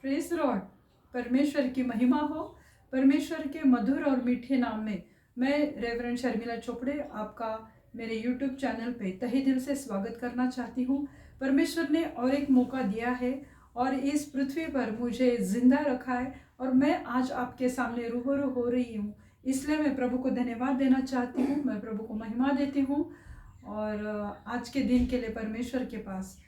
Praise Lord. परमेश्वर की महिमा हो। परमेश्वर के मधुर और मीठे नाम में मैं रेवरेंड शर्मिला चोपड़े आपका मेरे यूट्यूब चैनल पे तहे दिल से स्वागत करना चाहती हूँ। परमेश्वर ने और एक मौका दिया है और इस पृथ्वी पर मुझे जिंदा रखा है और मैं आज आपके सामने रूबरू हो रही हूँ। इसलिए मैं प्रभु को धन्यवाद देना चाहती हूँ, मैं प्रभु को महिमा देती हूँ और आज के दिन के लिए परमेश्वर के पास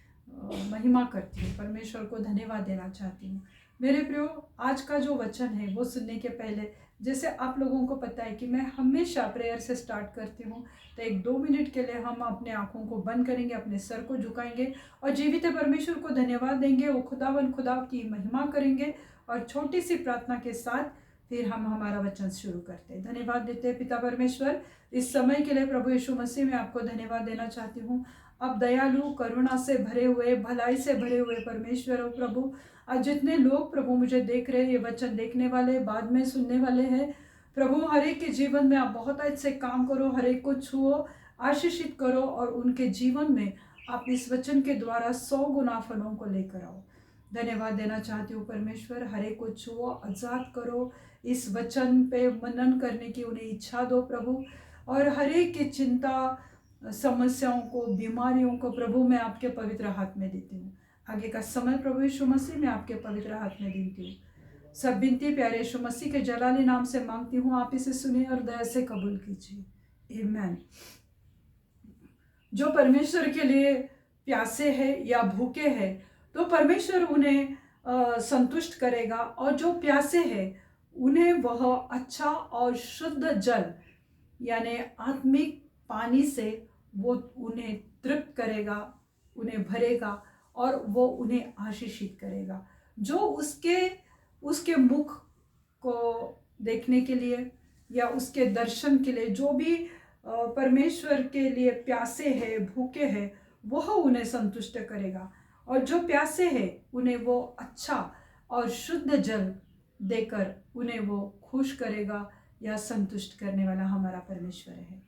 महिमा करती हूँ, परमेश्वर को धन्यवाद देना चाहती हूँ। मेरे प्रियो, आज का जो वचन है वो सुनने के पहले, जैसे आप लोगों को पता है कि मैं हमेशा प्रेयर से स्टार्ट करती हूँ, तो एक 2 मिनट के लिए हम अपने आँखों को बंद करेंगे, अपने सर को झुकाएंगे और जीवित परमेश्वर को धन्यवाद देंगे, वो खुदा की महिमा करेंगे और छोटी सी प्रार्थना के साथ फिर हम हमारा वचन शुरू करते हैं। धन्यवाद देते हैं पिता परमेश्वर, इस समय के लिए प्रभु यीशु मसीह में आपको धन्यवाद देना चाहती हूँ। अब दयालु, करुणा से भरे हुए, भलाई से भरे हुए परमेश्वर हो प्रभु, आज जितने लोग प्रभु मुझे देख रहे हैं, ये वचन देखने वाले, बाद में सुनने वाले हैं प्रभु, हर एक के जीवन में आप बहुत अच्छे काम करो, हर एक को छुओ, आशीषित करो और उनके जीवन में आप इस वचन के द्वारा 100 गुना फलों को लेकर आओ। धन्यवाद देना चाहती हूँ परमेश्वर, हर एक को छुओ, आजाद करो, इस वचन पे मनन करने की उन्हें इच्छा दो प्रभु, और हर एक की चिंता, समस्याओं को, बीमारियों को प्रभु मैं आपके पवित्र हाथ में देती हूँ। आगे का समय प्रभु यीशु मसीह मैं आपके पवित्र हाथ में देती हूँ। सब विनती प्यारे यीशु मसीह के जलाली नाम से मांगती हूँ, आप इसे सुनिए और दया से कबूल कीजिए। आमीन। जो परमेश्वर के लिए प्यासे है या भूखे हैं तो परमेश्वर उन्हें संतुष्ट करेगा, और जो प्यासे हैं उन्हें वह अच्छा और शुद्ध जल यानी आत्मिक पानी से वो उन्हें तृप्त करेगा, उन्हें भरेगा और वो उन्हें आशीषित करेगा। जो उसके मुख को देखने के लिए या उसके दर्शन के लिए, जो भी परमेश्वर के लिए प्यासे है, भूखे है, वह उन्हें संतुष्ट करेगा, और जो प्यासे है उन्हें वो अच्छा और शुद्ध जल देकर उन्हें वो खुश करेगा या संतुष्ट करने वाला हमारा परमेश्वर है।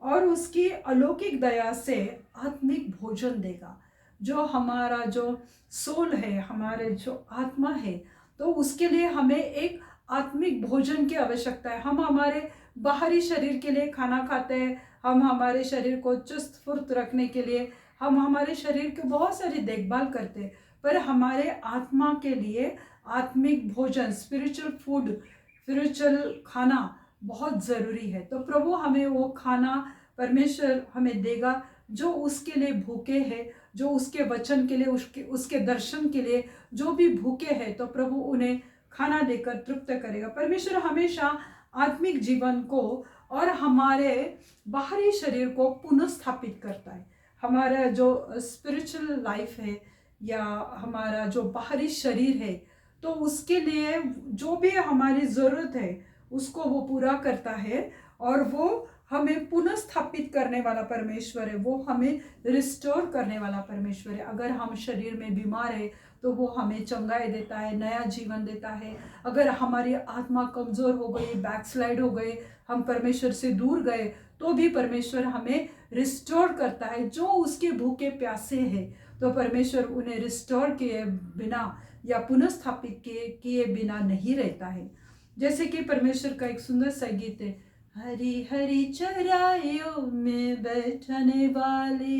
और उसकी अलौकिक दया से आत्मिक भोजन देगा। जो हमारा जो सोल है, हमारे जो आत्मा है, तो उसके लिए हमें एक आत्मिक भोजन की आवश्यकता है। हम हमारे बाहरी शरीर के लिए खाना खाते हैं, हम हमारे शरीर को चुस्त फुर्त रखने के लिए हम हमारे शरीर की बहुत सारी देखभाल करते हैं, पर हमारे आत्मा के लिए आत्मिक भोजन, स्पिरिचुअल फूड, स्पिरिचुअल खाना बहुत ज़रूरी है। तो प्रभु हमें वो खाना परमेश्वर हमें देगा जो उसके लिए भूखे हैं, जो उसके वचन के लिए, उसके दर्शन के लिए जो भी भूखे हैं, तो प्रभु उन्हें खाना देकर तृप्त करेगा। परमेश्वर हमेशा आत्मिक जीवन को और हमारे बाहरी शरीर को पुनः स्थापित करता है। हमारा जो स्पिरिचुअल लाइफ है या हमारा जो बाहरी शरीर है, तो उसके लिए जो भी हमारी ज़रूरत है उसको वो पूरा करता है, और वो हमें पुनः स्थापित करने वाला परमेश्वर है, वो हमें रिस्टोर करने वाला परमेश्वर है। अगर हम शरीर में बीमार है तो वो हमें चंगाई देता है, नया जीवन देता है। अगर हमारी आत्मा कमज़ोर हो गई, बैकस्लाइड हो गए, हम परमेश्वर से दूर गए, तो भी परमेश्वर हमें रिस्टोर करता है। जो उसके भूखे प्यासे हैं, तो परमेश्वर उन्हें रिस्टोर किए बिना या पुनः स्थापित किए बिना नहीं रहता है। जैसे कि परमेश्वर का एक सुंदर सा गीत है, हरी हरी चराइयों में बैठने वाले,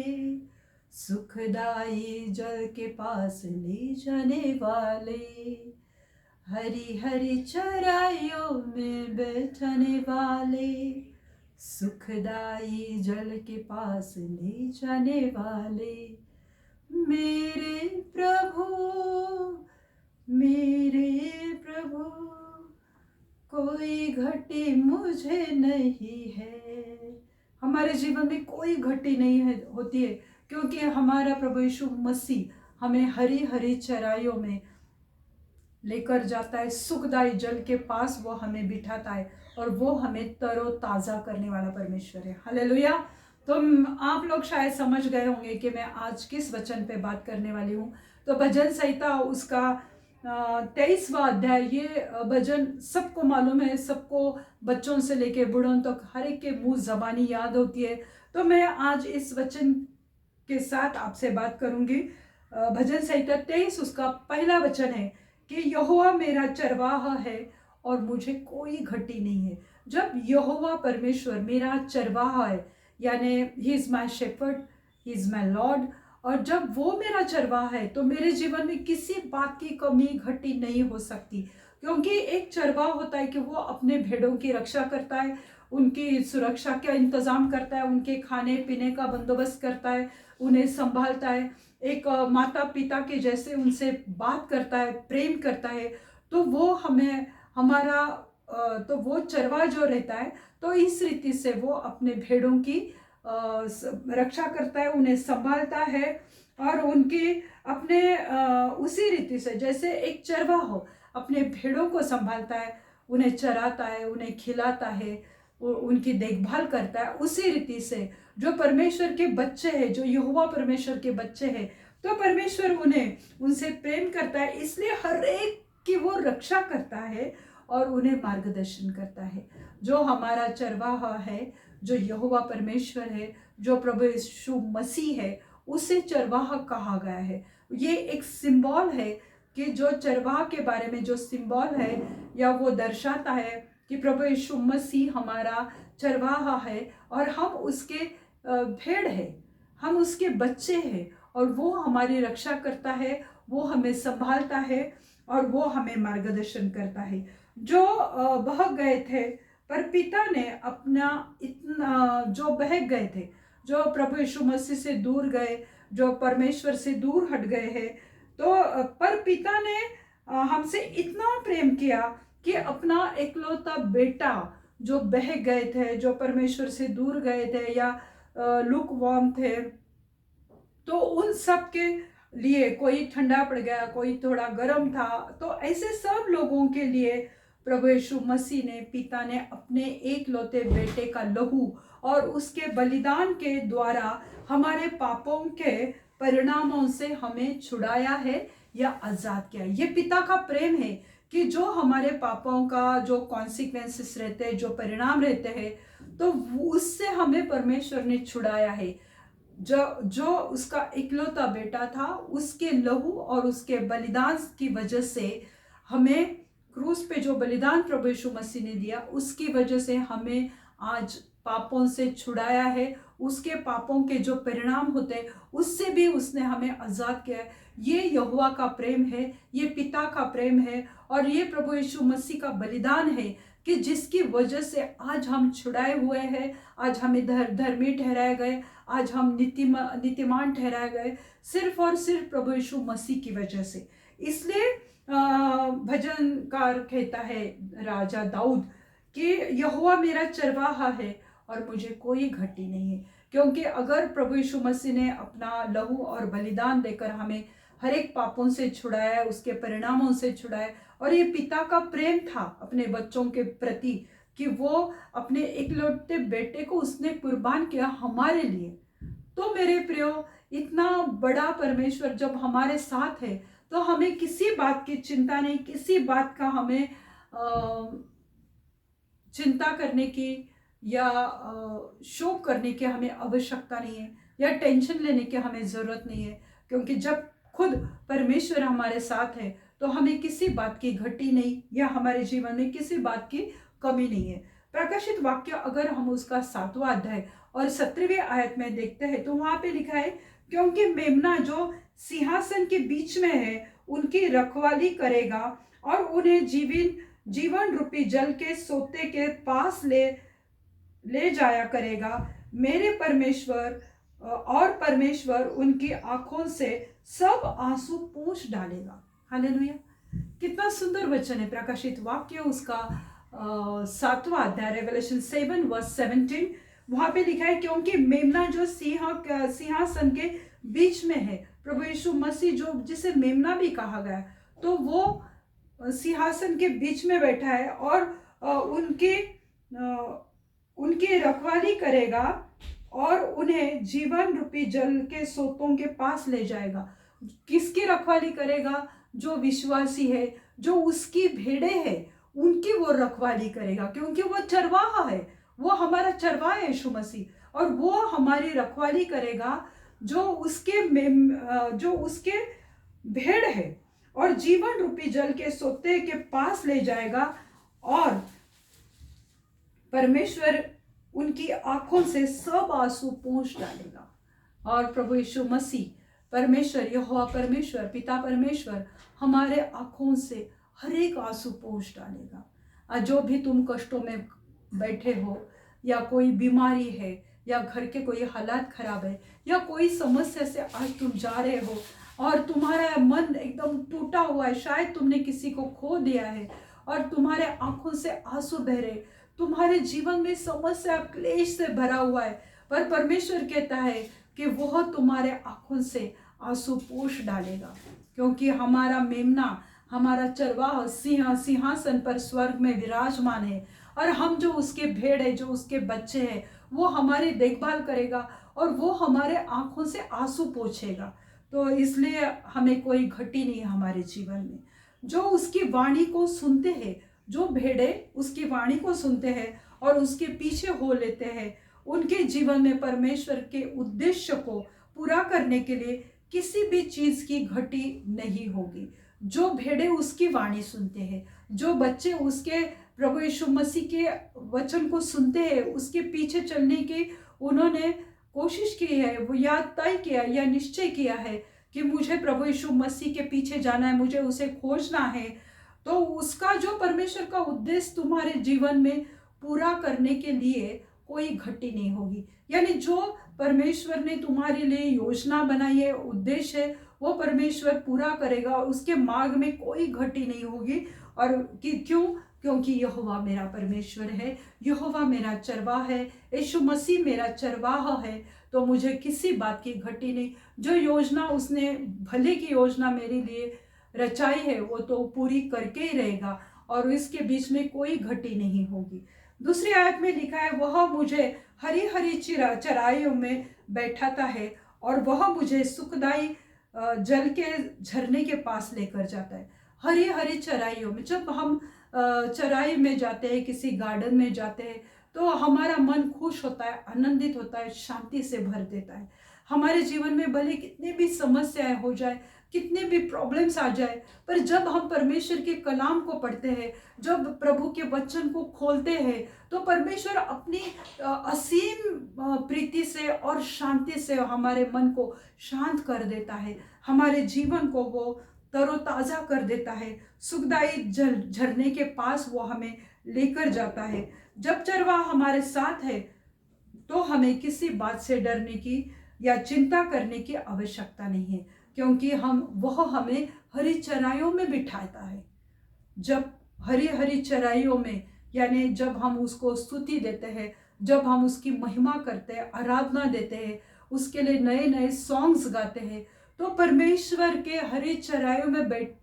सुखदाई जल के पास ले जाने वाले, हरी हरी चराइयों में बैठने वाले, सुखदाई जल के पास ले जाने वाले, मेरे प्रभु कोई घटी मुझे नहीं है। हमारे जीवन में कोई घटी नहीं होती है, क्योंकि हमारा प्रभु यीशु मसीह हमें हरी हरी चराइयों में लेकर जाता है, सुखदायी जल के पास वो हमें बिठाता है, और वो हमें तरोताज़ा करने वाला परमेश्वर है। हालेलुया। तो आप लोग शायद समझ गए होंगे कि मैं आज किस वचन पे बात करने वाली हूँ। तो भजन संहिता उसका 23वां अध्याय, ये भजन सबको मालूम है, सबको बच्चों से लेके बूढ़ों तक हर एक के मुंह जबानी याद होती है। तो मैं आज इस वचन के साथ आपसे बात करूंगी। भजन संहिता 23 उसका पहला वचन है कि यहोवा मेरा चरवाहा है और मुझे कोई घटी नहीं है। जब यहोवा परमेश्वर मेरा चरवाहा है, यानी he is my shepherd, he is my lord, और जब वो मेरा चरवाहा है तो मेरे जीवन में किसी बात की कमी घटी नहीं हो सकती। क्योंकि एक चरवाहा होता है कि वो अपने भेड़ों की रक्षा करता है, उनकी सुरक्षा का इंतज़ाम करता है, उनके खाने पीने का बंदोबस्त करता है, उन्हें संभालता है, एक माता पिता के जैसे उनसे बात करता है, प्रेम करता है। तो वो हमें हमारा तो वो चरवाहा जो रहता है, तो इस रीति से वो अपने भेड़ों की रक्षा करता है, उन्हें संभालता है, और उनकी अपने उसी रीति से जैसे एक चरवाहा हो अपने भेड़ों को संभालता है, उन्हें चराता है, उन्हें खिलाता है, उनकी देखभाल करता है, उसी रीति से जो परमेश्वर के बच्चे हैं, जो यहोवा परमेश्वर के बच्चे हैं, तो परमेश्वर उन्हें उनसे प्रेम करता है, इसलिए हर एक की वो रक्षा करता है और उन्हें मार्गदर्शन करता है। जो हमारा चरवाहा है, जो यहोवा परमेश्वर है, जो प्रभु यीशु मसीह है, उसे चरवाहा कहा गया है। ये एक सिंबल है कि जो चरवाहा के बारे में जो सिंबल है, या वो दर्शाता है कि प्रभु यीशु मसीह हमारा चरवाहा है और हम उसके भेड़ है, हम उसके बच्चे हैं, और वो हमारी रक्षा करता है, वो हमें संभालता है और वो हमें मार्गदर्शन करता है। जो बहक गए थे, पर पिता ने अपना इतना जो बहक गए थे, जो प्रभु यीशु मसीह से दूर गए, जो परमेश्वर से दूर हट गए हैं, तो पर पिता ने हमसे इतना प्रेम किया कि अपना एकलौता बेटा जो बहक गए थे, जो परमेश्वर से दूर गए थे या लुक वार्म थे, तो उन सब के लिए, कोई ठंडा पड़ गया, कोई थोड़ा गर्म था, तो ऐसे सब लोगों के लिए प्रभु यीशु मसीह ने, पिता ने अपने एक लौते बेटे का लहू और उसके बलिदान के द्वारा हमारे पापों के परिणामों से हमें छुड़ाया है या आज़ाद किया। ये पिता का प्रेम है कि जो हमारे पापों का जो कॉन्सिक्वेंसेस रहते हैं, जो परिणाम रहते हैं, तो उससे हमें परमेश्वर ने छुड़ाया है। जो उसका इकलौता बेटा था, उसके लहू और उसके बलिदान की वजह से हमें, क्रूस पे जो बलिदान प्रभु यीशु मसीह ने दिया, उसकी वजह से हमें आज पापों से छुड़ाया है। उसके पापों के जो परिणाम होते हैं, उससे भी उसने हमें आज़ाद किया है। ये यहोवा का प्रेम है, ये पिता का प्रेम है, और ये प्रभु यीशु मसीह का बलिदान है कि जिसकी वजह से आज हम छुड़ाए हुए हैं, आज हमें धर्मी ठहराए गए, आज हम नीतिमान ठहराए गए, सिर्फ और सिर्फ प्रभु यीशु मसीह की वजह से। इसलिए भजनकार कहता है, राजा दाऊद, कि यहोवा मेरा चरवाहा है और मुझे कोई घटी नहीं है। क्योंकि अगर प्रभु यीशु मसीह ने अपना लहू और बलिदान देकर हमें हर एक पापों से छुड़ाया, उसके परिणामों से छुड़ाया, और ये पिता का प्रेम था अपने बच्चों के प्रति कि वो अपने इकलौते बेटे को उसने कुर्बान किया हमारे लिए। तो मेरे प्रियो, इतना बड़ा परमेश्वर जब हमारे साथ है, तो हमें किसी बात की चिंता नहीं, किसी बात का हमें चिंता करने की या शोक करने की हमें आवश्यकता नहीं है, या टेंशन लेने की हमें ज़रूरत नहीं है। क्योंकि जब खुद परमेश्वर हमारे साथ है, तो हमें किसी बात की घटी नहीं, या हमारे जीवन में किसी बात की कमी नहीं है। प्रकाशित वाक्य अगर हम उसका 7वां अध्याय और 17वें आयत में देखते हैं, तो वहां पे लिखा है, क्योंकि मेमना जो सिंहासन के बीच में है, उनकी रखवाली करेगा और उन्हें जीवन रूपी जल के सोते के पास ले जाया करेगा। मेरे परमेश्वर और परमेश्वर उनकी आंखों से सब आंसू पोंछ डालेगा। हालेलुया! कितना सुंदर वचन है। प्रकाशित वाक्य उसका 7वां अध्याय, रेवलेशन 7:17, वहां पे लिखा है, क्योंकि मेमना जो सिंहासन के बीच में है, प्रभु यीशु मसीह जो जिसे मेमना भी कहा गया, तो वो सिंहासन के बीच में बैठा है और उनकी रखवाली करेगा और उन्हें जीवन रूपी जल के सोतों के पास ले जाएगा। किसकी रखवाली करेगा? जो विश्वासी है, जो उसकी भेड़े है, उनकी वो रखवाली करेगा, क्योंकि वो चरवाहा है, वो हमारा चरवाहा है यीशु मसीह, और वो हमारी रखवाली करेगा जो उसके भेड़ है। और जीवन रूपी जल के सोते के पास ले जाएगा, और परमेश्वर उनकी आंखों से सब आंसू पोंछ डालेगा। और प्रभु यीशु मसीह परमेश्वर, यहोवा परमेश्वर, पिता परमेश्वर हमारे आंखों से हर एक आंसू पोंछ डालेगा। जो भी तुम कष्टों में बैठे हो, या कोई बीमारी है, या घर के कोई हालात खराब है, या कोई समस्या से आज तुम जा रहे हो और तुम्हारा मन एकदम टूटा हुआ है, शायद तुमने किसी को खो दिया है और तुम्हारे आंखों से आंसू बह रहे, तुम्हारे जीवन में समस्या क्लेश से भरा हुआ है, पर परमेश्वर कहता है कि वह तुम्हारे आंखों से आंसू पोंछ डालेगा, क्योंकि हमारा मेमना, हमारा चरवाहा सिंहासन पर स्वर्ग में विराजमान है, और हम जो उसके भेड़ है, जो उसके बच्चे हैं, वो हमारी देखभाल करेगा और वो हमारे आंखों से आंसू पोंछेगा। तो इसलिए हमें कोई घटी नहीं हमारे जीवन में। जो उसकी वाणी को सुनते हैं, जो भेड़े उसकी वाणी को सुनते हैं और उसके पीछे हो लेते हैं, उनके जीवन में परमेश्वर के उद्देश्य को पूरा करने के लिए किसी भी चीज की घटी नहीं होगी। जो भेड़े उसकी वाणी सुनते हैं, जो बच्चे उसके प्रभु यीशु मसीह के वचन को सुनते हैं, उसके पीछे चलने की उन्होंने कोशिश की है, वो या तय किया या निश्चय किया है कि मुझे प्रभु यीशु मसीह के पीछे जाना है, मुझे उसे खोजना है, तो उसका जो परमेश्वर का उद्देश्य तुम्हारे जीवन में पूरा करने के लिए कोई घटी नहीं होगी। यानी जो परमेश्वर ने तुम्हारे लिए योजना बनाई है, उद्देश्य है, वो परमेश्वर पूरा करेगा और उसके मार्ग में कोई घटी नहीं होगी। और क्यों? क्योंकि यहोवा मेरा परमेश्वर है, यहोवा मेरा चरवाहा है, यीशु मसीह मेरा चरवाहा है, तो मुझे किसी बात की घटी नहीं। जो योजना उसने, भले की योजना मेरे लिए रचाई है, वो तो पूरी करके ही रहेगा और इसके बीच में कोई घटी नहीं होगी। दूसरी आयत में लिखा है, वह मुझे हरी हरी चराइयों में बैठाता है और वह मुझे सुखदाई जल के झरने के पास लेकर जाता है। हरी हरी चराइयों में, जब हम चराई में जाते हैं, किसी गार्डन में जाते हैं, तो हमारा मन खुश होता है, आनंदित होता है, शांति से भर देता है। हमारे जीवन में भले कितनी भी समस्याएं हो जाए, कितने भी प्रॉब्लम्स आ जाए, पर जब हम परमेश्वर के कलाम को पढ़ते हैं, जब प्रभु के वचन को खोलते हैं, तो परमेश्वर अपनी असीम प्रीति से और शांति से हमारे मन को शांत कर देता है, हमारे जीवन को वो तरोताजा कर देता है। सुखदाई झरने के पास वो हमें लेकर जाता है। जब चरवाहा हमारे साथ है तो हमें किसी बात से डरने की या चिंता करने की आवश्यकता नहीं है, क्योंकि वह हमें हरी चराइयों में बिठाता है। जब हरी हरी चराइयों में, यानी जब हम उसको स्तुति देते हैं, जब हम उसकी महिमा करते हैं, आराधना देते हैं, उसके लिए नए नए सॉन्ग्स गाते हैं, तो परमेश्वर के हरी चराइयों में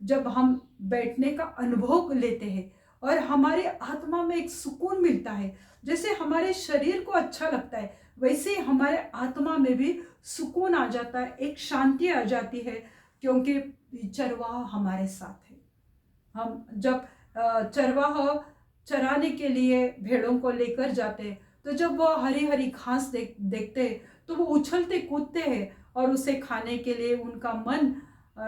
जब हम बैठने का अनुभव लेते हैं और हमारे आत्मा में एक सुकून मिलता है, जैसे हमारे शरीर को अच्छा लगता है, वैसे ही हमारे आत्मा में भी सुकून आ जाता है, एक शांति आ जाती है, क्योंकि चरवाहा हमारे साथ है। हम जब चरवाहा चराने के लिए भेड़ों को लेकर जाते हैं, तो जब वो हरी हरी घास देखते हैं, तो वो उछलते कूदते हैं और उसे खाने के लिए उनका मन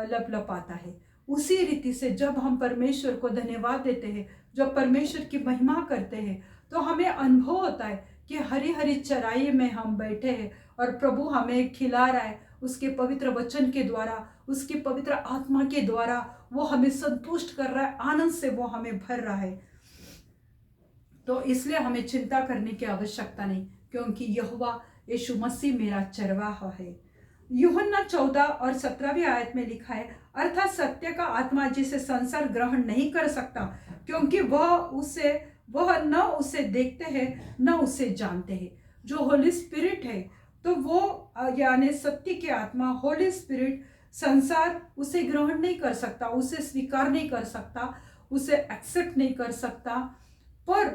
लपलपाता है। उसी रीति से जब हम परमेश्वर को धन्यवाद देते हैं, जब परमेश्वर की महिमा करते हैं, तो हमें अनुभव होता है कि हरी हरी चराई में हम बैठे हैं और प्रभु हमें खिला रहा है, उसके पवित्र वचन के द्वारा, उसकी पवित्र आत्मा के द्वारा वो हमें संतुष्ट कर रहा है, आनंद से वो हमें भर रहा है। तो इसलिए हमें चिंता करने की आवश्यकता नहीं, क्योंकि यहोवा यीशु मसीह मेरा चरवाहा है। यूहन्ना 14 और 17वीं आयत में लिखा है, अर्थात सत्य का आत्मा जिसे संसार ग्रहण नहीं कर सकता, क्योंकि वह न उसे देखते हैं न उसे जानते हैं। जो होली स्पिरिट है, तो वो यानी सत्य की आत्मा, होली स्पिरिट, संसार उसे ग्रहण नहीं कर सकता, उसे स्वीकार नहीं कर सकता, उसे एक्सेप्ट नहीं कर सकता, पर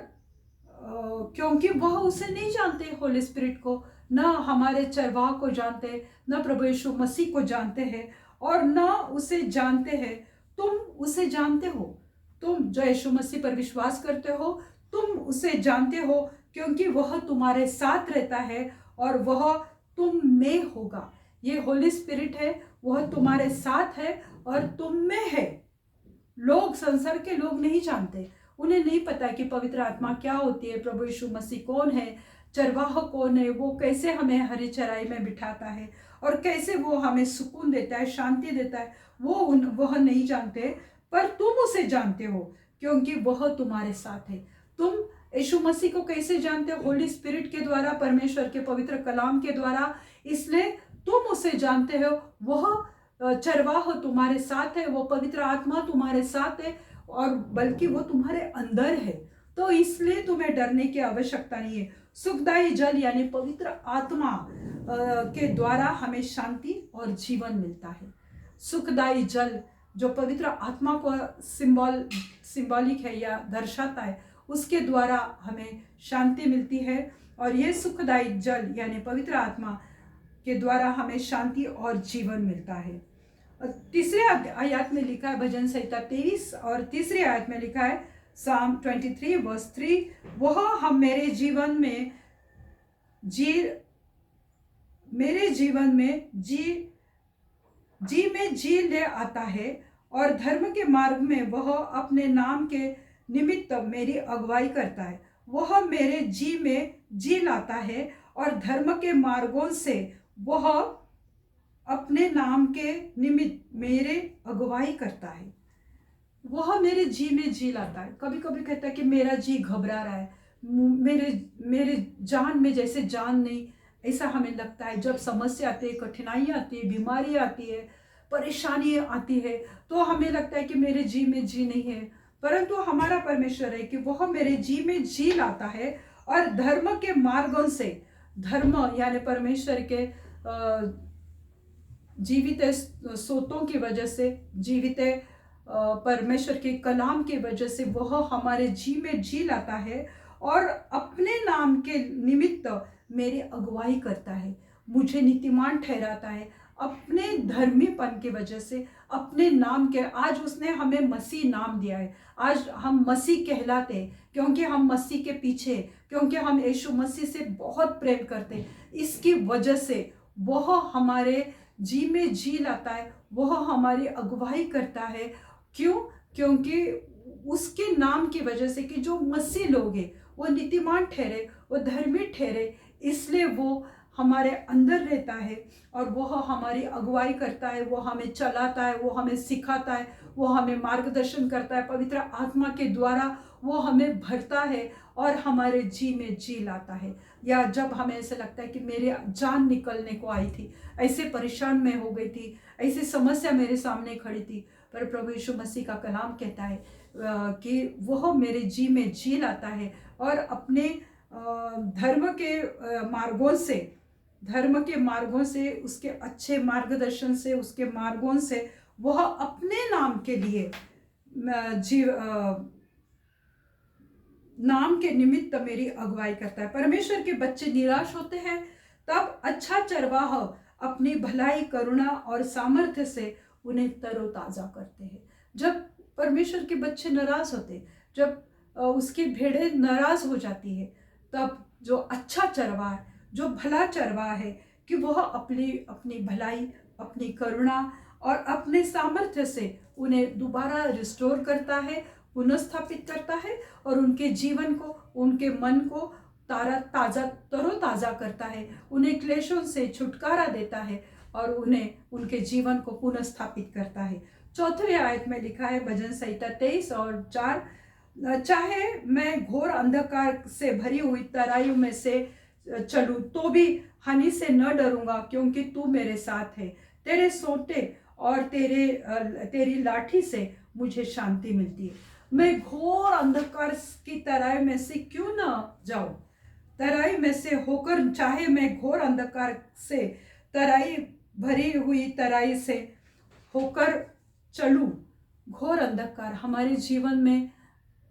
क्योंकि वह उसे नहीं जानते, होली स्पिरिट को, न हमारे चरवाहा को जानते, न प्रभु यीशु मसीह को जानते हैं और न उसे जानते हैं। तुम उसे जानते हो, तुम जो यीशु मसीह पर विश्वास करते हो, तुम उसे जानते हो, क्योंकि वह तुम्हारे साथ रहता है और वह तुम में होगा। ये होली स्पिरिट है, वह तुम्हारे साथ है और तुम में है। लोग, संसार के लोग नहीं जानते, उन्हें नहीं पता कि पवित्र आत्मा क्या होती है, प्रभु यीशु मसीह कौन है, चरवाह कौन है, वो कैसे हमें हरी चराई में बिठाता है और कैसे वो हमें सुकून देता है, शांति देता है, वह नहीं जानते। पर तुम उसे जानते हो क्योंकि वह तुम्हारे साथ है। तुम यीशु मसीह को कैसे जानते हो? होली स्पिरिट के द्वारा, परमेश्वर के पवित्र कलाम के द्वारा। इसलिए तुम उसे जानते हो, वह चरवाह तुम्हारे साथ है, वो पवित्र आत्मा तुम्हारे साथ है और बल्कि वो तुम्हारे अंदर है। तो इसलिए तुम्हें डरने की आवश्यकता नहीं है। सुखदायी जल यानी पवित्र आत्मा के द्वारा हमें शांति और जीवन मिलता है। सुखदायी जल जो पवित्र आत्मा को सिंबॉलिक है या दर्शाता है, उसके द्वारा हमें शांति मिलती है। और ये सुखदायी जल यानी पवित्र आत्मा के द्वारा हमें शांति और जीवन मिलता है। तीसरे आयत में लिखा है, भजन संहिता 23 और तीसरी आयत में लिखा है, साम 23 वर्स 3, वह हम मेरे जीवन में जी ले आता है और धर्म के मार्ग में वह अपने नाम के निमित्त मेरी अगुवाई करता है। वह मेरे जी में जी लाता है और धर्म के मार्गों से वह अपने नाम के निमित्त मेरे अगुवाई करता है। वह मेरे जी में जी लाता है। कभी कभी कहता है कि मेरा जी घबरा रहा है, मेरे जान में जैसे जान नहीं, ऐसा हमें लगता है। जब समस्या आती है, कठिनाई आती है, बीमारी आती है, परेशानी आती है, तो हमें लगता है कि मेरे जी में जी नहीं है। परंतु हमारा परमेश्वर है कि वह मेरे जी में जी लाता है और धर्म के मार्गों से, धर्म यानी परमेश्वर के जीवित सोतों की वजह से, जीवित परमेश्वर के कलाम की वजह से वह हमारे जी में जी लाता है और अपने नाम के निमित्त मेरी अगुवाई करता है, मुझे नीतिमान ठहराता है अपने धर्मीपन की वजह से, अपने नाम के। आज उसने हमें मसीह नाम दिया है, आज हम मसीह कहलाते क्योंकि हम मसीह के पीछे, क्योंकि हम यीशु मसीह से बहुत प्रेम करते। इसकी वजह से वह हमारे जी में जी लाता है, वह हमारी अगुवाई करता है। क्यों? क्योंकि उसके नाम की वजह से कि जो मसीह लोग हैं वो नीतिमान ठहरे, वो धर्मी ठहरे, इसलिए वो हमारे अंदर रहता है और वह हमारी अगुवाई करता है, वो हमें चलाता है, वो हमें सिखाता है, वो हमें मार्गदर्शन करता है। पवित्र आत्मा के द्वारा वो हमें भरता है और हमारे जी में जी लाता है। या जब हमें ऐसा लगता है कि मेरे जान निकलने को आई थी, ऐसे परेशान मैं हो गई थी, ऐसी समस्या मेरे सामने खड़ी थी, पर प्रभु यीशु मसीह का कलाम कहता है कि वह मेरे जी में जी लाता है और अपने धर्म के मार्गों से, उसके अच्छे मार्गदर्शन से, उसके मार्गों से वह अपने नाम के लिए नाम के निमित्त मेरी अगुवाई करता है। परमेश्वर के बच्चे निराश होते हैं, तब अच्छा चरवाह अपनी भलाई, करुणा और सामर्थ्य से उन्हें तरोताजा करते हैं। जब परमेश्वर के बच्चे नाराज होते, जब उसकी भेड़ें नाराज हो जाती है, तब जो अच्छा चरवाह, जो भला चरवाह है, कि वह अपनी भलाई, अपनी करुणा और अपने सामर्थ्य से उन्हें दोबारा रिस्टोर करता है, पुनर्स्थापित करता है और उनके जीवन को, उनके मन को तरोताजा करता है, उन्हें क्लेशों से छुटकारा देता है और उन्हें उनके जीवन को पुनर्स्थापित करता है। चौथी आयत में लिखा है, भजन संहिता 23 और 4, चाहे मैं घोर अंधकार से भरी हुई तराइयों में से चलूं तो भी हानि से न डरूंगा, क्योंकि तू मेरे साथ है। तेरे सोंटे और तेरी लाठी से मुझे शांति मिलती है। मैं घोर अंधकार की तराई में से क्यों ना जाऊं, तराई में से होकर, चाहे मैं घोर अंधकार से, भरी हुई तराई से होकर चलूं। घोर अंधकार, हमारे जीवन में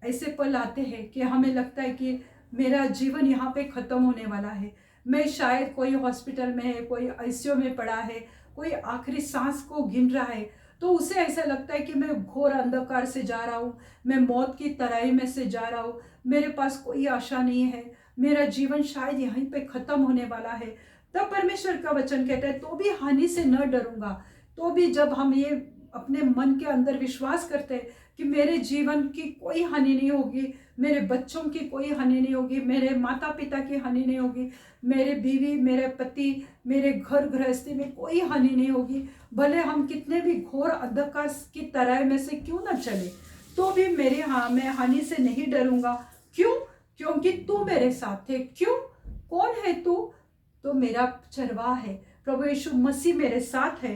ऐसे पल आते हैं कि हमें लगता है कि मेरा जीवन यहाँ पे ख़त्म होने वाला है, मैं शायद कोई हॉस्पिटल में है, कोई आईसीयू में पड़ा है, कोई आखिरी सांस को गिन रहा है, तो उसे ऐसा लगता है कि मैं घोर अंधकार से जा रहा हूँ, मैं मौत की तराई में से जा रहा हूँ, मेरे पास कोई आशा नहीं है, मेरा जीवन शायद यहीं पे ख़त्म होने वाला है। तब परमेश्वर का वचन कहता है, तो भी हानि से न डरूंगा। तो भी जब हम ये अपने मन के अंदर विश्वास करते हैं कि मेरे जीवन की कोई हानि नहीं होगी, मेरे बच्चों की कोई हानि नहीं होगी, मेरे माता पिता की हानि नहीं होगी, मेरे बीवी, मेरे पति, मेरे घर गृहस्थी में कोई हानि नहीं होगी, भले हम कितने भी घोर अंधकार की तरह में से क्यों ना चले, तो भी मैं हानि से नहीं डरूंगा। क्यों? क्योंकि तू मेरे साथ है। क्यों? कौन है तू? तो मेरा चरवाहा है, प्रभु यीशु मसीह मेरे साथ है।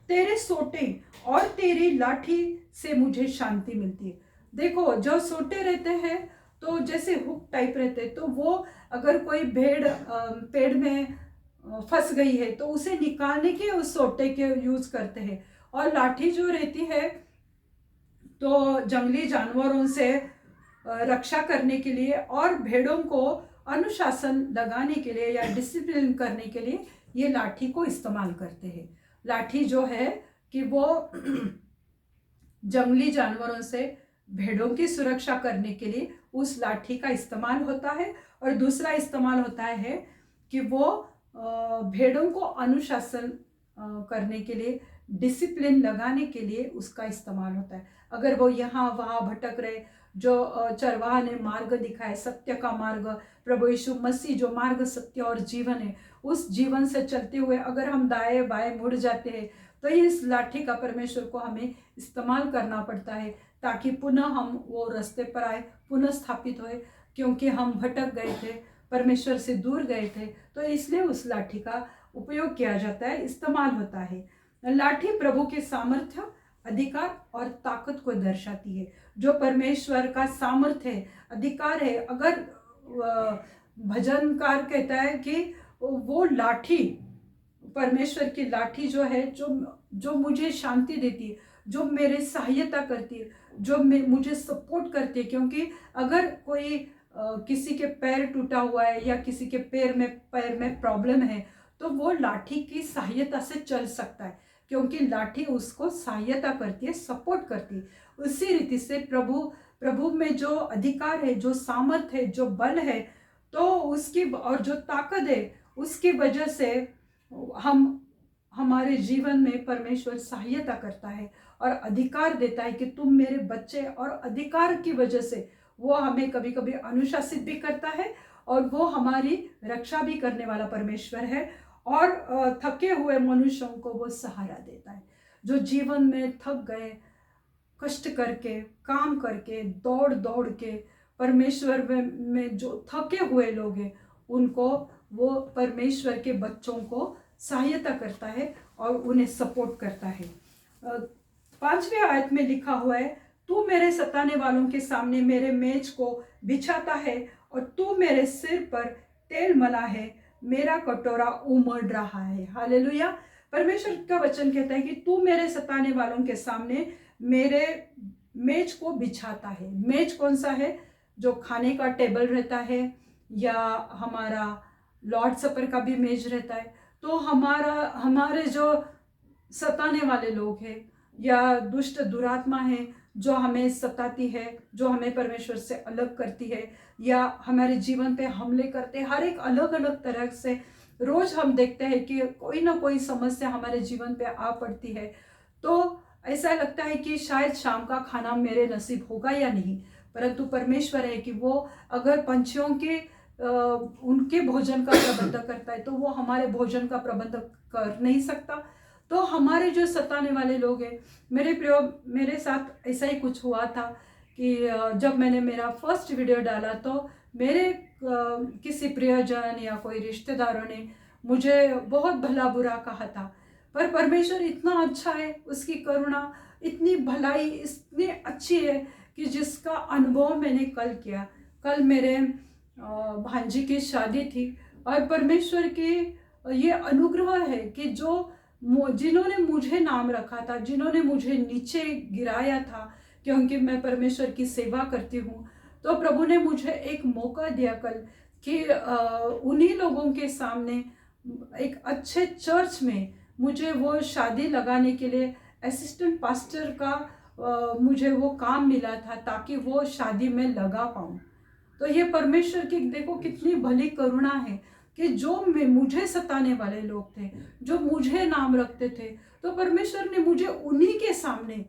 तेरे सोटे और तेरी लाठी से मुझे शांति मिलती है। देखो, जो सोटे रहते हैं तो जैसे हुक टाइप रहते हैं, तो वो अगर कोई भेड़ पेड़ में फंस गई है तो उसे निकालने के उस सोटे के यूज करते हैं। और लाठी जो रहती है तो जंगली जानवरों से रक्षा करने के लिए और भेड़ों को अनुशासन लगाने के लिए या डिसिप्लिन करने के लिए ये लाठी को इस्तेमाल करते हैं। लाठी जो है कि वो जंगली जानवरों से भेड़ों की सुरक्षा करने के लिए उस लाठी का इस्तेमाल होता है। और दूसरा इस्तेमाल होता है कि वो भेड़ों को अनुशासन करने के लिए, डिसिप्लिन लगाने के लिए उसका इस्तेमाल होता है। अगर वो यहाँ वहाँ भटक रहे, जो चरवाहा ने मार्ग दिखाए, सत्य का मार्ग, प्रभु यीशु मसीह जो मार्ग, सत्य और जीवन है, उस जीवन से चलते हुए अगर हम दाएं बाएं मुड़ जाते हैं तो इस लाठी का परमेश्वर को हमें इस्तेमाल करना पड़ता है ताकि पुनः हम वो रास्ते पर आए, पुनः स्थापित होए, क्योंकि हम भटक गए थे, परमेश्वर से दूर गए थे। तो इसलिए उस लाठी का उपयोग किया जाता है, इस्तेमाल होता है। लाठी प्रभु के सामर्थ्य, अधिकार और ताकत को दर्शाती है। जो परमेश्वर का सामर्थ्य है, अधिकार है। अगर भजनकार कहता है कि वो लाठी, परमेश्वर की लाठी जो है, जो मुझे शांति देती है, जो मेरे सहायता करती है, जो मुझे सपोर्ट करती है। क्योंकि अगर कोई किसी के पैर टूटा हुआ है या किसी के पैर में प्रॉब्लम है तो वो लाठी की सहायता से चल सकता है, क्योंकि लाठी उसको सहायता करती है, सपोर्ट करती है। उसी रीति से प्रभु में जो अधिकार है, जो सामर्थ है, जो बल है, तो उसकी और जो ताकत है, उसकी वजह से हमारे जीवन में परमेश्वर सहायता करता है और अधिकार देता है कि तुम मेरे बच्चे। और अधिकार की वजह से वो हमें कभी कभी अनुशासित भी करता है और वो हमारी रक्षा भी करने वाला परमेश्वर है। और थके हुए मनुष्यों को वो सहारा देता है। जो जीवन में थक गए, कष्ट करके, काम करके, दौड़ दौड़ के, परमेश्वर में जो थके हुए लोग हैं, उनको वो परमेश्वर के बच्चों को सहायता करता है और उन्हें सपोर्ट करता है। 5वें आयत में लिखा हुआ है, तू मेरे सताने वालों के सामने मेरे मेज को बिछाता है और तू मेरे सिर पर तेल मला है, मेरा कटोरा उमड़ रहा है। हालेलुया। परमेश्वर का वचन कहता है कि तू मेरे सताने वालों के सामने मेरे मेज को बिछाता है। मेज कौन सा है? जो खाने का टेबल रहता है, या हमारा लॉर्ड सपर का भी मेज रहता है। तो हमारे जो सताने वाले लोग हैं या दुष्ट दुरात्मा है जो हमें सताती है, जो हमें परमेश्वर से अलग करती है या हमारे जीवन पे हमले करते हैं, हर एक अलग अलग तरह से रोज हम देखते हैं कि कोई ना कोई समस्या हमारे जीवन पे आ पड़ती है। तो ऐसा लगता है कि शायद शाम का खाना मेरे नसीब होगा या नहीं, परंतु परमेश्वर है कि वो अगर पंछियों के उनके भोजन का प्रबंध करता है तो वो हमारे भोजन का प्रबंध कर नहीं सकता। तो हमारे जो सताने वाले लोग हैं, मेरे साथ ऐसा ही कुछ हुआ था कि जब मैंने मेरा फर्स्ट वीडियो डाला तो मेरे किसी प्रियजन या कोई रिश्तेदारों ने मुझे बहुत भला बुरा कहा था। पर परमेश्वर इतना अच्छा है, उसकी करुणा इतनी भलाई इतनी अच्छी है कि जिसका अनुभव मैंने कल किया। कल मेरे भांजी की शादी थी और परमेश्वर की ये अनुग्रह है कि जिन्होंने मुझे नाम रखा था, जिन्होंने मुझे नीचे गिराया था क्योंकि मैं परमेश्वर की सेवा करती हूँ, तो प्रभु ने मुझे एक मौका दिया कल कि उन्हीं लोगों के सामने एक अच्छे चर्च में मुझे वो शादी लगाने के लिए असिस्टेंट पास्टर का मुझे वो काम मिला था ताकि वो शादी में लगा पाऊँ। तो ये परमेश्वर की देखो कितनी भली करुणा है कि जो मुझे सताने वाले लोग थे, जो मुझे नाम रखते थे, तो परमेश्वर ने मुझे उन्हीं के सामने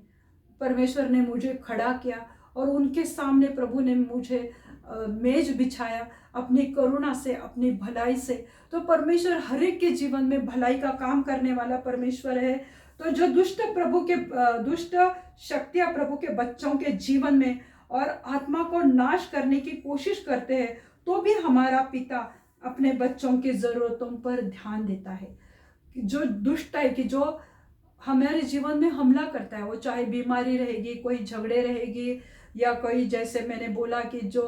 परमेश्वर ने मुझे खड़ा किया और उनके सामने प्रभु ने मुझे मेज बिछाया अपनी करुणा से, अपनी भलाई से। तो परमेश्वर हर एक के जीवन में भलाई का काम करने वाला परमेश्वर है। तो जो दुष्ट शक्तियां प्रभु के बच्चों के जीवन में और आत्मा को नाश करने की कोशिश करते हैं, तो भी हमारा पिता अपने बच्चों की जरूरतों पर ध्यान देता है। जो दुष्ट है कि जो हमारे जीवन में हमला करता है, वो चाहे बीमारी रहेगी, कोई झगड़े रहेगी, या कोई, जैसे मैंने बोला कि जो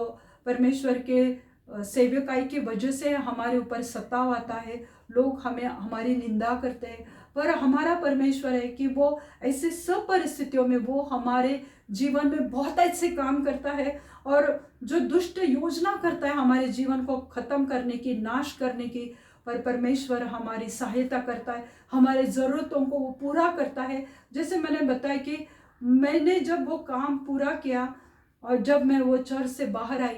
परमेश्वर के सेवकाई की वजह से हमारे ऊपर सताव आता है, लोग हमें हमारी निंदा करते हैं, पर हमारा परमेश्वर है कि वो ऐसे सब परिस्थितियों में वो हमारे जीवन में बहुत ऐसे काम करता है। और जो दुष्ट योजना करता है हमारे जीवन को खत्म करने की, नाश करने की, पर परमेश्वर हमारी सहायता करता है, हमारे ज़रूरतों को वो पूरा करता है। जैसे मैंने बताया कि मैंने जब वो काम पूरा किया और जब मैं वो चर्च से बाहर आई,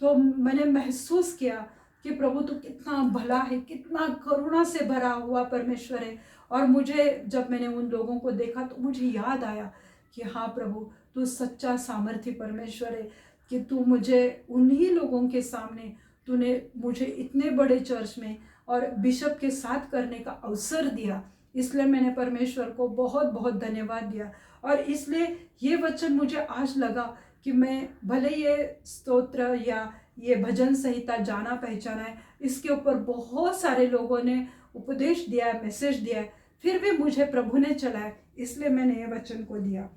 तो मैंने महसूस किया कि प्रभु तू कितना भला है, कितना करुणा से भरा हुआ परमेश्वर है। और मुझे, जब मैंने उन लोगों को देखा तो मुझे याद आया कि हाँ प्रभु, तू सच्चा सामर्थी परमेश्वर है, कि तू मुझे उन्हीं लोगों के सामने, तूने मुझे इतने बड़े चर्च में और बिशप के साथ करने का अवसर दिया। इसलिए मैंने परमेश्वर को बहुत बहुत धन्यवाद दिया। और इसलिए ये वचन मुझे आज लगा कि मैं भले ये स्तोत्र या ये भजन संहिता जाना पहचाना है, इसके ऊपर बहुत सारे लोगों ने उपदेश दिया है, मैसेज दिया है, फिर भी मुझे प्रभु ने चलाया, इसलिए मैंने ये वचन को दिया।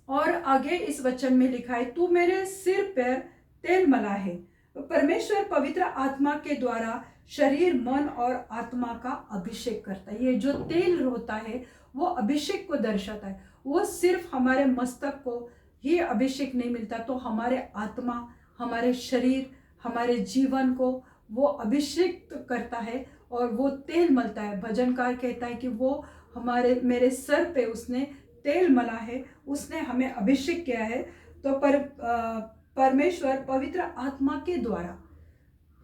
और आगे इस वचन में लिखा है, तू मेरे सिर पर तेल मला है। परमेश्वर पवित्र आत्मा के द्वारा शरीर, मन और आत्मा का अभिषेक करता है। ये जो तेल होता है वो अभिषेक को दर्शाता है। वो सिर्फ हमारे मस्तक को ही अभिषेक नहीं मिलता, तो हमारे आत्मा, हमारे शरीर, हमारे जीवन को वो अभिषेक करता है और वो तेल मलता है। भजनकार कहता है कि वो मेरे सर पे उसने तेल मला है, उसने हमें अभिषेक किया है। तो परमेश्वर पवित्र आत्मा के द्वारा,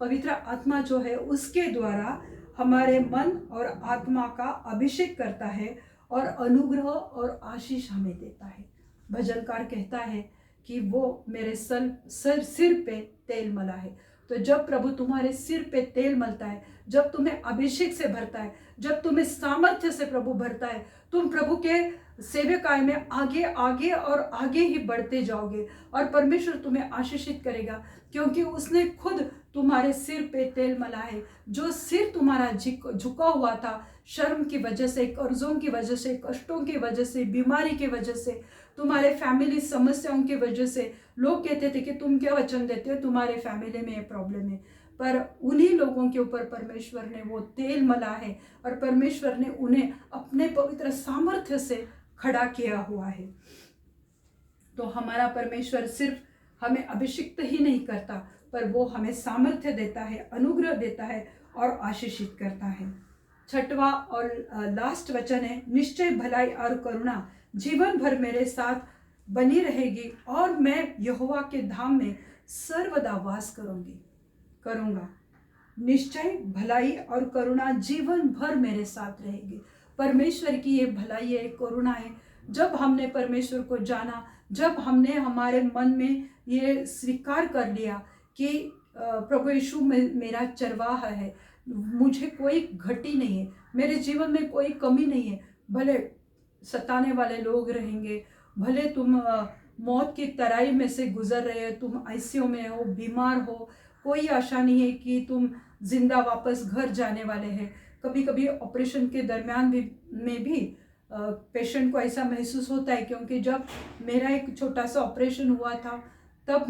पवित्र आत्मा जो है उसके द्वारा हमारे मन और आत्मा का अभिषेक करता है और अनुग्रह और आशीष हमें देता है। भजनकार कहता है कि वो मेरे सिर पे तेल मला है। तो जब प्रभु तुम्हारे सिर पे तेल मलता है, जब तुम्हें अभिषेक से भरता है, जब तुम्हें सामर्थ्य से प्रभु भरता है, तुम प्रभु के सेवकाई में आगे आगे और आगे ही बढ़ते जाओगे और परमेश्वर तुम्हें आशीषित करेगा, क्योंकि उसने खुद तुम्हारे सिर पे तेल मला है। जो सिर तुम्हारा झुका हुआ था, शर्म की वजह से, कर्जों की वजह से, कष्टों की वजह से, बीमारी की वजह से, तुम्हारे फैमिली समस्याओं की वजह से, लोग कहते थे कि तुम क्या वचन देते हो, तुम्हारे फैमिली में ये प्रॉब्लम है, पर उन्हीं लोगों के ऊपर परमेश्वर ने वो तेल मला है और परमेश्वर ने उन्हें अपने पवित्र सामर्थ्य से खड़ा किया हुआ है। तो हमारा परमेश्वर सिर्फ हमें अभिषिक्त ही नहीं करता, पर वो हमें सामर्थ्य देता है, अनुग्रह देता है और आशीषित करता है। छठवां और लास्ट वचन है, निश्चय भलाई और करुणा जीवन भर मेरे साथ बनी रहेगी और मैं यहोवा के धाम में सर्वदा वास करूंगा। निश्चय भलाई और करुणा जीवन भर मेरे साथ रहेगी। परमेश्वर की ये भलाई है, करुणा है। जब हमने परमेश्वर को जाना, जब हमने हमारे मन में ये स्वीकार कर लिया कि प्रभु यीशु मेरा चरवाहा है, मुझे कोई घटी नहीं है, मेरे जीवन में कोई कमी नहीं है। भले सताने वाले लोग रहेंगे, भले तुम मौत की तराई में से गुजर रहे हो, तुम आईसीयू में हो, बीमार हो, कोई आशा नहीं है कि तुम जिंदा वापस घर जाने वाले हैं। कभी कभी ऑपरेशन के दरमियान में भी पेशेंट को ऐसा महसूस होता है, क्योंकि जब मेरा एक छोटा सा ऑपरेशन हुआ था, तब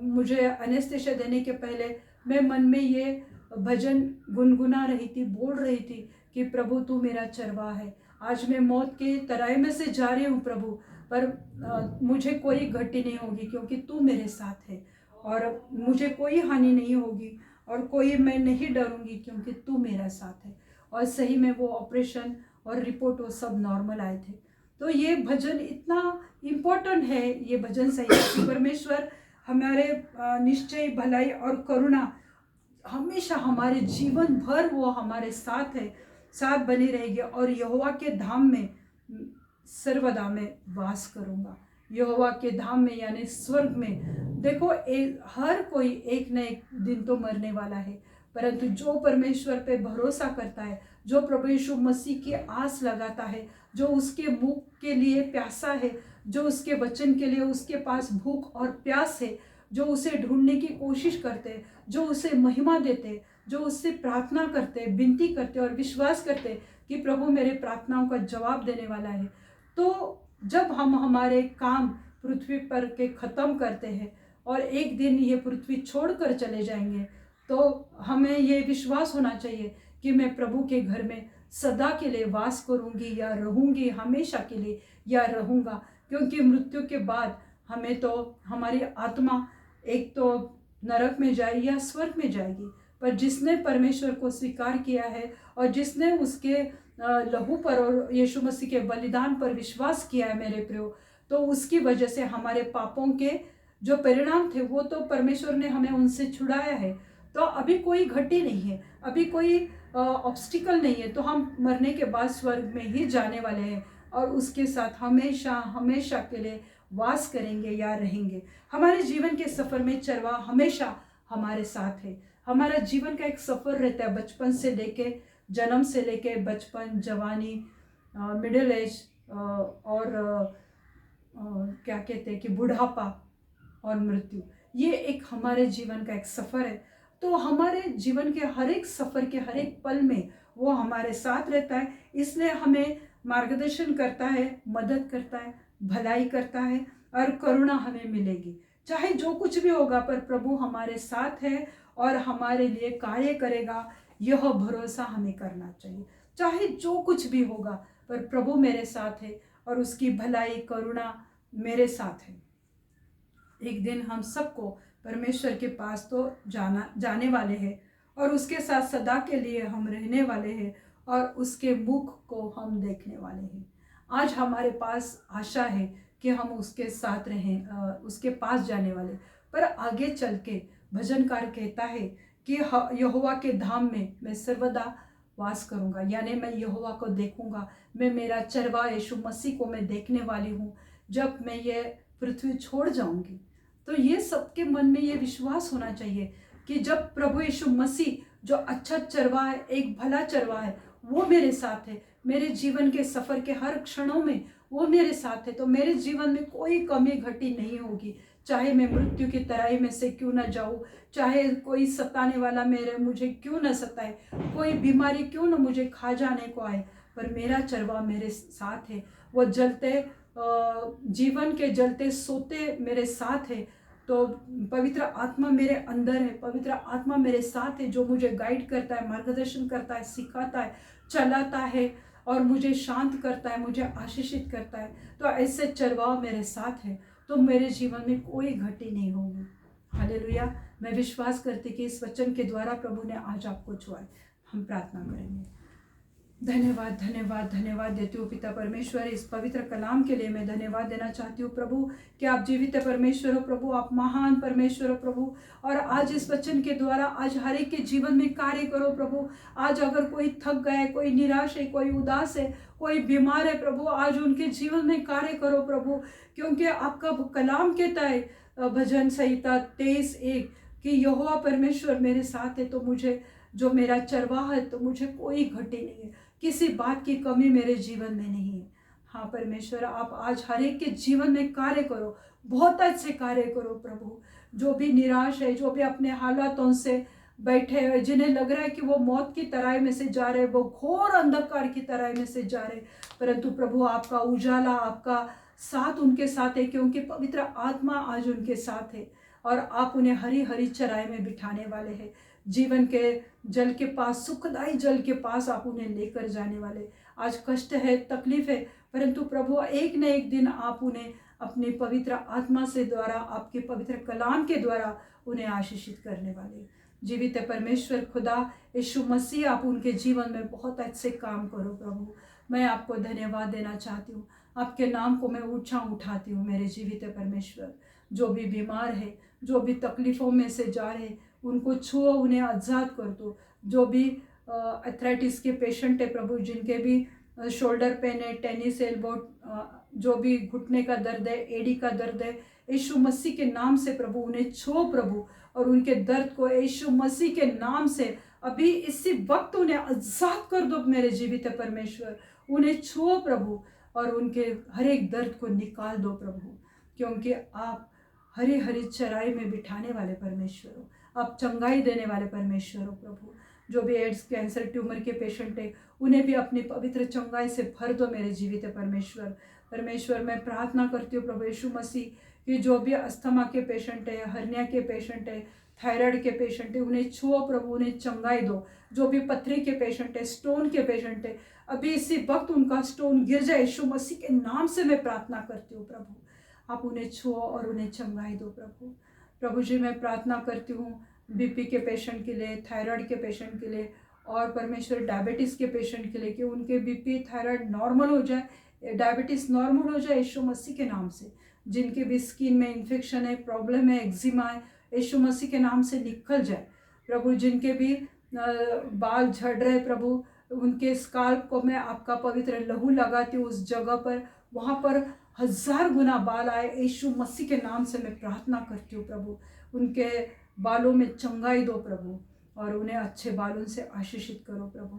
मुझे एनेस्थेसिया देने के पहले मैं मन में ये भजन गुनगुना रही थी, बोल रही थी कि प्रभु तू मेरा चरवाहा है। आज मैं मौत के तराई में से जा रही हूँ प्रभु, पर मुझे कोई घटी नहीं होगी, क्योंकि तू मेरे साथ है और मुझे कोई हानि नहीं होगी और मैं नहीं डरूंगी, क्योंकि तू मेरा साथ है। और सही में वो ऑपरेशन और रिपोर्ट वो सब नॉर्मल आए थे। तो ये भजन इतना इम्पोर्टेंट है, ये भजन सही है कि परमेश्वर हमारे निश्चय भलाई और करुणा हमेशा हमारे जीवन भर वो हमारे साथ है, साथ बनी रहेगी। और यहोवा के धाम में सर्वदा मैं वास करूँगा। यहोवा के धाम में यानी स्वर्ग में। देखो हर कोई एक न एक दिन तो मरने वाला है, परंतु जो परमेश्वर पे भरोसा करता है, जो प्रभु यीशु मसीह की आस लगाता है, जो उसके मुख के लिए प्यासा है, जो उसके वचन के लिए उसके पास भूख और प्यास है, जो उसे ढूंढने की कोशिश करते, जो उसे महिमा देते, जो उससे प्रार्थना करते, विनती करते और विश्वास करते कि प्रभु मेरे प्रार्थनाओं का जवाब देने वाला है। तो जब हम हमारे काम पृथ्वी पर के ख़त्म करते हैं और एक दिन ये पृथ्वी छोड़कर चले जाएंगे, तो हमें ये विश्वास होना चाहिए कि मैं प्रभु के घर में सदा के लिए वास करूंगी या रहूंगी, हमेशा के लिए या रहूंगा। क्योंकि मृत्यु के बाद हमें तो हमारी आत्मा एक तो नरक में जाएगी या स्वर्ग में जाएगी। पर जिसने परमेश्वर को स्वीकार किया है और जिसने उसके लहू पर और यीशु मसीह के बलिदान पर विश्वास किया है मेरे प्रियो, तो उसकी वजह से हमारे पापों के जो परिणाम थे वो तो परमेश्वर ने हमें उनसे छुड़ाया है। तो अभी कोई घटी नहीं है, अभी कोई ऑब्स्टिकल नहीं है। तो हम मरने के बाद स्वर्ग में ही जाने वाले हैं और उसके साथ हमेशा हमेशा के लिए वास करेंगे या रहेंगे। हमारे जीवन के सफ़र में चरवा हमेशा हमारे साथ है। हमारा जीवन का एक सफ़र रहता है, बचपन से लेके जन्म से लेके बचपन, जवानी, मिडिल एज और क्या कहते हैं कि बुढ़ापा और मृत्यु। ये एक हमारे जीवन का एक सफ़र है। तो हमारे जीवन के हर एक सफ़र के हर एक पल में वो हमारे साथ रहता है, इसलिए हमें मार्गदर्शन करता है, मदद करता है, भलाई करता है और करुणा हमें मिलेगी। चाहे जो कुछ भी होगा पर प्रभु हमारे साथ है और हमारे लिए कार्य करेगा, यह भरोसा हमें करना चाहिए। चाहे जो कुछ भी होगा पर प्रभु मेरे साथ है और उसकी भलाई करुणा मेरे साथ है। एक दिन हम सबको परमेश्वर के पास तो जाने वाले हैं और उसके साथ सदा के लिए हम रहने वाले हैं और उसके मुख को हम देखने वाले हैं। आज हमारे पास आशा है कि हम उसके साथ रहें, उसके पास जाने वाले। पर आगे चल के भजनकार कहता है कि यहोवा के धाम में मैं सर्वदा वास करूंगा, यानी मैं यहोवा को देखूंगा। मैं मेरा चरवा यीशु मसीह को मैं देखने वाली हूँ जब मैं ये पृथ्वी छोड़ जाऊंगी। तो ये सबके मन में ये विश्वास होना चाहिए कि जब प्रभु यीशु मसीह जो अच्छा चरवा है, एक भला चरवा है, वो मेरे साथ है, मेरे जीवन के सफ़र के हर क्षणों में वो मेरे साथ है, तो मेरे जीवन में कोई कमी घटी नहीं होगी। चाहे मैं मृत्यु की तराई में से क्यों न जाऊँ, चाहे कोई सताने वाला मुझे क्यों न सताए, कोई बीमारी क्यों न मुझे खा जाने को आए, पर मेरा चरवा मेरे साथ है। वो जलते जीवन के जलते सोते मेरे साथ है। तो पवित्र आत्मा मेरे अंदर है, पवित्र आत्मा मेरे साथ है, जो मुझे गाइड करता है, मार्गदर्शन करता है, सिखाता है, चलाता है और मुझे शांत करता है, मुझे आशीषित करता है। तो ऐसे चरवाह मेरे साथ है, तो मेरे जीवन में कोई घटी नहीं होगी। हालेलुया। मैं विश्वास करती कि इस वचन के द्वारा प्रभु ने आज आपको छुआ है। हम प्रार्थना करेंगे। धन्यवाद धन्यवाद धन्यवाद देती हूँ पिता परमेश्वर, इस पवित्र कलाम के लिए मैं धन्यवाद देना चाहती हूँ प्रभु कि आप जीवित परमेश्वर हो प्रभु, आप महान परमेश्वर हो प्रभु। और आज इस वचन के द्वारा आज हर एक के जीवन में कार्य करो प्रभु। आज अगर कोई थक गया है, कोई निराश है, कोई उदास है, कोई बीमार है प्रभु, आज उनके जीवन में कार्य करो प्रभु। क्योंकि आपका कलाम कहता है भजन संहिता 23:1 कि यहोवा परमेश्वर मेरे साथ है, तो मुझे जो मेरा चरवाह है, तो मुझे कोई घटी नहीं है, किसी बात की कमी मेरे जीवन में नहीं है। हाँ परमेश्वर, आप आज हर एक के जीवन में कार्य करो, बहुत अच्छे कार्य करो प्रभु। जो भी निराश है, जो भी अपने हालातों से बैठे हैं, जिन्हें लग रहा है कि वो मौत की तराई में से जा रहे, वो घोर अंधकार की तराई में से जा रहे, परंतु प्रभु आपका उजाला, आपका साथ उनके साथ है, क्योंकि पवित्र आत्मा आज उनके साथ है और आप उन्हें हरी हरी चराई में बिठाने वाले हैं। जीवन के जल के पास, सुखदाई जल के पास आप उन्हें लेकर जाने वाले। आज कष्ट है, तकलीफ है, परंतु प्रभु एक न एक दिन आप उन्हें अपने पवित्र आत्मा से द्वारा, आपके पवित्र कलाम के द्वारा उन्हें आशीषित करने वाले। जीवित परमेश्वर खुदा यीशु मसीह, आप उनके जीवन में बहुत अच्छे काम करो प्रभु। मैं आपको धन्यवाद देना चाहती हूँ, आपके नाम को मैं ऊंचा उठाती हूँ मेरे जीवित परमेश्वर। जो भी बीमार है, जो भी तकलीफ़ों में से जा रहे उनको छुओ, उन्हें आज़ाद कर दो। जो भी अर्थराइटिस के पेशेंट है प्रभु, जिनके भी शोल्डर पेन है, टेनिस एल्बो, जो भी घुटने का दर्द है, एड़ी का दर्द है, यीशु मसीह के नाम से प्रभु उन्हें छुओ प्रभु, और उनके दर्द को यीशु मसीह के नाम से अभी इसी वक्त उन्हें आज़ाद कर दो मेरे जीवित परमेश्वर। उन्हें छुओ प्रभु और उनके हर एक दर्द को निकाल दो प्रभु, क्योंकि आप हरी हरी चराई में बिठाने वाले परमेश्वर हो, आप चंगाई देने वाले परमेश्वर हो प्रभु। जो भी एड्स, कैंसर, ट्यूमर के पेशेंट है, उन्हें भी अपनी पवित्र चंगाई से भर दो मेरे जीवित परमेश्वर। परमेश्वर मैं प्रार्थना करती हूँ प्रभु यीशु मसीह कि जो भी अस्थमा के पेशेंट है, हर्निया के पेशेंट है, थायराइड के पेशेंट है, उन्हें छुओ प्रभु, उन्हें चंगाई दो। जो भी पथरी के पेशेंट है, स्टोन के पेशेंट है, अभी इसी वक्त उनका स्टोन गिर जाए यीशु मसीह के नाम से मैं प्रार्थना करती हूँ प्रभु। आप उन्हें छुओ और उन्हें चंगाई दो प्रभु। प्रभु जी मैं प्रार्थना करती हूँ बीपी के पेशेंट के लिए, थायराइड के पेशेंट के लिए, और परमेश्वर डायबिटीज़ के पेशेंट के लिए, कि उनके बीपी थायराइड नॉर्मल हो जाए, डायबिटीज़ नॉर्मल हो जाए यीशु मसीह के नाम से। जिनके भी स्किन में इन्फेक्शन है, प्रॉब्लम है, एक्जिमा है, यीशु मसीह के नाम से निकल जाए प्रभु। जिनके भी बाल झड़ रहे प्रभु, उनके स्काल्प को मैं आपका पवित्र लहू लगाती हूँ उस जगह पर, वहाँ पर 1000 गुना बाल आए यीशु मसीह के नाम से मैं प्रार्थना करती हूँ प्रभु। उनके बालों में चंगाई दो प्रभु और उन्हें अच्छे बालों से आशीषित करो प्रभु।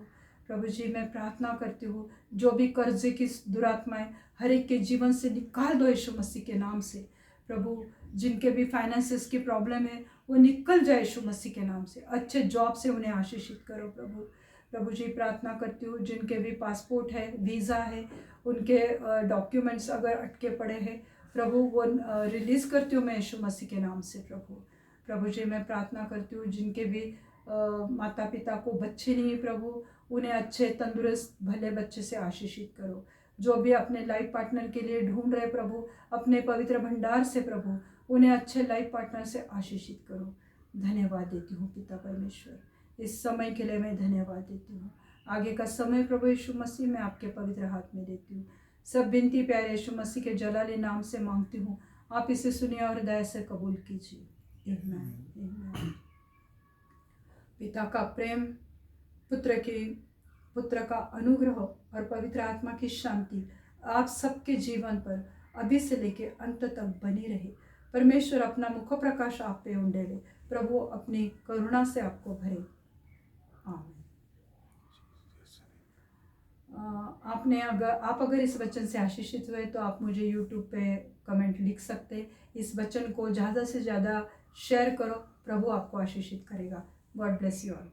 प्रभु जी मैं प्रार्थना करती हूँ जो भी कर्जे की दुरात्माएं हर एक के जीवन से निकाल दो यीशु मसीह के नाम से प्रभु। जिनके भी फाइनेंसेस की प्रॉब्लम है वो निकल जाए यीशु मसीह के नाम से। अच्छे जॉब से उन्हें आशीषित करो प्रभु। प्रभु जी प्रार्थना करती हूँ जिनके भी पासपोर्ट है, वीज़ा है, उनके डॉक्यूमेंट्स अगर अटके पड़े हैं प्रभु, वो रिलीज़ करती हूँ मैं यीशु मसीह के नाम से प्रभु। प्रभु जी मैं प्रार्थना करती हूँ जिनके भी माता पिता को बच्चे नहीं प्रभु, उन्हें अच्छे तंदुरुस्त भले बच्चे से आशीषित करो। जो भी अपने लाइफ पार्टनर के लिए ढूंढ रहे प्रभु, अपने पवित्र भंडार से प्रभु उन्हें अच्छे लाइफ पार्टनर से आशीषित करो। धन्यवाद देती हूँ पिता परमेश्वर, इस समय के लिए मैं धन्यवाद देती हूँ। आगे का समय प्रभु यीशु मसीह मैं आपके पवित्र हाथ में देती हूँ। सब विनती प्यारे यीशु मसीह के जलाली नाम से मांगती हूँ, आप इसे सुनिए और हृदय से कबूल कीजिए। आमीन। पिता का प्रेम, पुत्र का अनुग्रह और पवित्र आत्मा की शांति आप सबके जीवन पर अभी से लेके अंत तक बनी रहे। परमेश्वर अपना मुख प्रकाश आप पे उंडेले, प्रभु अपनी करुणा से आपको भरे। आमीन। आप अगर इस वचन से आशीषित हुए तो आप मुझे यूट्यूब पे कमेंट लिख सकते। इस वचन को ज़्यादा से ज़्यादा शेयर करो, प्रभु आपको आशीषित करेगा। God bless you all.